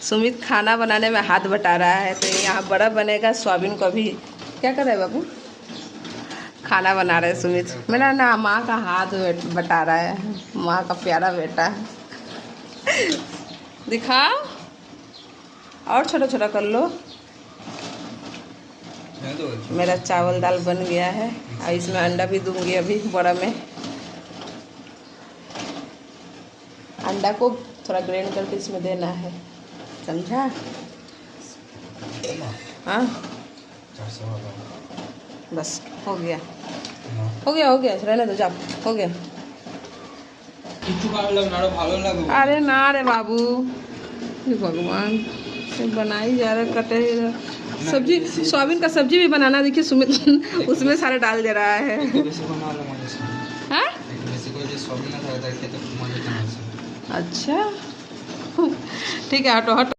सुमित खाना बनाने में हाथ बटा रहा है, तो यहाँ बड़ा बनेगा सोयाबीन को। भी क्या कर रहे हैं बाबू? खाना बना रहे हैं सुमित। मेरा ना माँ का हाथ बटा रहा है, माँ का प्यारा बेटा। दिखाओ, और छोटा छोटा कर लो। मेरा चावल दाल बन गया है, और इसमें अंडा भी दूंगी अभी बड़ा में। अंडा को थोड़ा ग्राइंड करके इसमें देना है, समझा? हाँ बस हो गया, हो गया, हो गया, रहने दो, जाओ, हो गया। अरे ना रे बाबू, भगवान से बनाई जा रहा, कटे सब्जी, सोयाबीन का सब्जी भी बनाना। देखिए सुमित उसमें सारा डाल दे रहा है। हाँ? अच्छा ठीक है, हटो हटो।